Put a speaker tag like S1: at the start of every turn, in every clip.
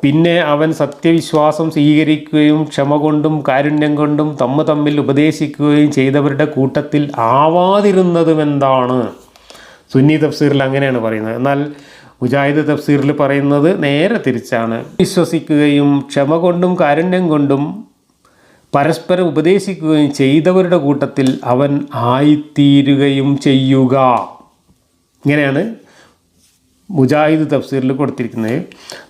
S1: പിന്നെ അവൻ സത്യവിശ്വാസം സ്വീകരിക്കുകയും ക്ഷമ കൊണ്ടും കാരുണ്യം കൊണ്ടും തമ്മിൽ ഉപദേശിക്കുകയും ചെയ്തവരുടെ കൂട്ടത്തിൽ ആവാതിരുന്നതും എന്താണ്? സുന്നി തഫ്സീറിൽ അങ്ങനെയാണ് പറയുന്നത്. എന്നാൽ മുജാഹിദ് തഫ്സീറിൽ പറയുന്നത് നേരെ തിരിച്ചാണ്. വിശ്വസിക്കുകയും ക്ഷമ കൊണ്ടും കാരുണ്യം കൊണ്ടും പരസ്പരം ഉപദേശിക്കുകയും ചെയ്തവരുടെ കൂട്ടത്തിൽ അവൻ ആയിത്തീരുകയും ചെയ്യുക. ഇങ്ങനെയാണ് മുജാഹിദ് തഫ്സീറിൽ കൊടുത്തിരിക്കുന്നത്.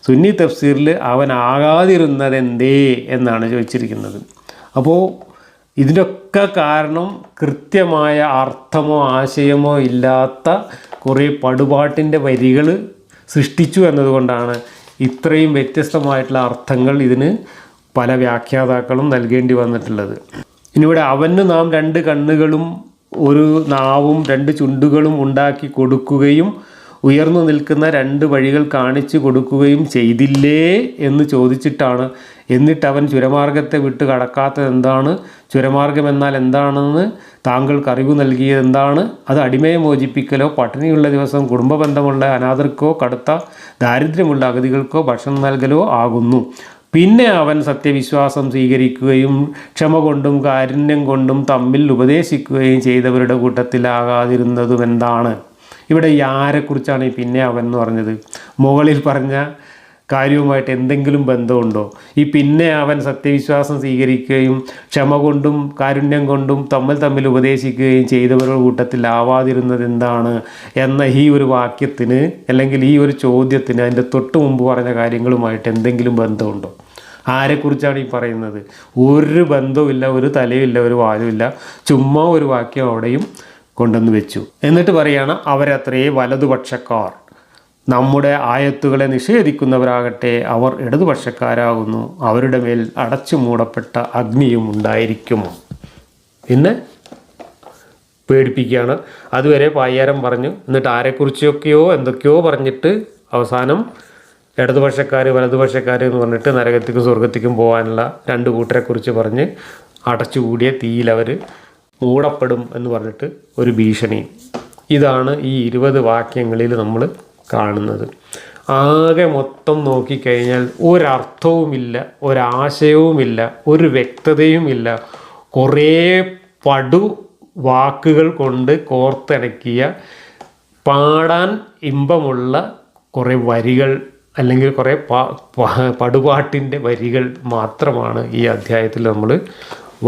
S1: സുന്നി തഫ്സീറിൽ അവൻ ആകാതിരുന്നതെന്തേ എന്നാണ് ചോദിച്ചിരിക്കുന്നത്. അപ്പോൾ ഇതിനൊക്കെ കാരണം കൃത്യമായ അർത്ഥമോ ആശയമോ ഇല്ലാത്ത കുറേ പടുപാട്ടിൻ്റെ വരികൾ സൃഷ്ടിച്ചു എന്നതുകൊണ്ടാണ് ഇത്രയും വ്യത്യസ്തമായിട്ടുള്ള അർത്ഥങ്ങൾ ഇതിന് പല വ്യാഖ്യാതാക്കളും നൽകേണ്ടി വന്നിട്ടുള്ളത്. ഇനിയിവിടെ അവന് നാം 2 കണ്ണുകളും 1 നാവും 2 ചുണ്ടുകളും ഉണ്ടാക്കി കൊടുക്കുകയും ഉയർന്നു നിൽക്കുന്ന 2 വഴികൾ കാണിച്ചു കൊടുക്കുകയും ചെയ്തില്ലേ എന്ന് ചോദിച്ചിട്ടാണ്. എന്നിട്ട് അവൻ ചുരമാർഗത്തെ വിട്ട് കടക്കാത്തത് എന്താണ്? ചുരമാർഗം എന്നാൽ എന്താണെന്ന് താങ്കൾക്ക് അറിവ് നൽകിയത് എന്താണ്? അത് അടിമയെ മോചിപ്പിക്കലോ പട്ടിണിയുള്ള ദിവസം കുടുംബബന്ധമുള്ള അനാഥർക്കോ കടുത്ത ദാരിദ്ര്യമുള്ള അഗതികൾക്കോ ഭക്ഷണം നൽകലോ ആകുന്നു. പിന്നെ അവൻ സത്യവിശ്വാസം സ്വീകരിക്കുകയും ക്ഷമ കൊണ്ടും കാരുണ്യം കൊണ്ടും തമ്മിൽ ഉപദേശിക്കുകയും ചെയ്തവരുടെ കൂട്ടത്തിലാകാതിരുന്നതും എന്താണ്? ഇവിടെ ആരെക്കുറിച്ചാണ് ഈ പിന്നെ അവൻ എന്ന് പറഞ്ഞത്? മുകളിൽ പറഞ്ഞ കാര്യവുമായിട്ട് എന്തെങ്കിലും ബന്ധമുണ്ടോ? ഈ പിന്നെ അവൻ സത്യവിശ്വാസം സ്വീകരിക്കുകയും ക്ഷമ കൊണ്ടും കാരുണ്യം കൊണ്ടും തമ്മിൽ ഉപദേശിക്കുകയും ചെയ്തവരുടെ കൂട്ടത്തിലാവാതിരുന്നത് എന്താണ് എന്ന ഈ ഒരു വാക്യത്തിന് അല്ലെങ്കിൽ ഈ ഒരു ചോദ്യത്തിന് അതിൻ്റെ തൊട്ട് മുമ്പ് പറഞ്ഞ കാര്യങ്ങളുമായിട്ട് എന്തെങ്കിലും ബന്ധമുണ്ടോ? ആരെക്കുറിച്ചാണ് ഈ പറയുന്നത്? ഒരു ബന്ധവുമില്ല, ഒരു തലയുമില്ല, ഒരു വാലുമില്ല. ചുമ്മാ ഒരു വാക്യം അവിടെയും കൊണ്ടുവന്ന് വെച്ചു. എന്നിട്ട് പറയുകയാണ് അവരത്രേ വലതുപക്ഷക്കാർ. നമ്മുടെ ആയത്തുകളെ നിഷേധിക്കുന്നവരാകട്ടെ അവർ ഇടതുപക്ഷക്കാരാകുന്നു. അവരുടെ മേൽ അടച്ചു മൂടപ്പെട്ട അഗ്നിയും ഉണ്ടായിരിക്കും. പിന്നെ പേടിപ്പിക്കുകയാണ്. അതുവരെ പായ്യാരം പറഞ്ഞു. എന്നിട്ട് ആരെക്കുറിച്ചൊക്കെയോ എന്തൊക്കെയോ പറഞ്ഞിട്ട് അവസാനം ഇടതുപക്ഷക്കാർ വലതുപക്ഷക്കാർ എന്ന് പറഞ്ഞിട്ട് നരകത്തിക്കും സ്വർഗത്തിക്കും പോകാനുള്ള 2 കൂട്ടരെക്കുറിച്ച് പറഞ്ഞ് അടച്ചുകൂടിയ തീയിലവർ മൂടപ്പെടും എന്ന് പറഞ്ഞിട്ട് ഒരു ഭീഷണി. ഇതാണ് ഈ 20 വാക്യങ്ങളിൽ നമ്മൾ കാണുന്നത്. ആകെ മൊത്തം നോക്കിക്കഴിഞ്ഞാൽ ഒരർത്ഥവുമില്ല, ഒരാശയവുമില്ല, ഒരു വ്യക്തതയുമില്ല. കുറേ വാക്കുകൾ കൊണ്ട് കോർത്തിണക്കിയ പാടാൻ ഇമ്പമുള്ള കുറേ വരികൾ അല്ലെങ്കിൽ കുറേ പടുപാട്ടിൻ്റെ വരികൾ മാത്രമാണ് ഈ അധ്യായത്തിൽ നമ്മൾ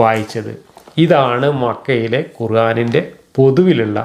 S1: വായിച്ചത്. ഇതാണ് മക്കയിലെ ഖുർആനിൻ്റെ പൊതുവിലുള്ള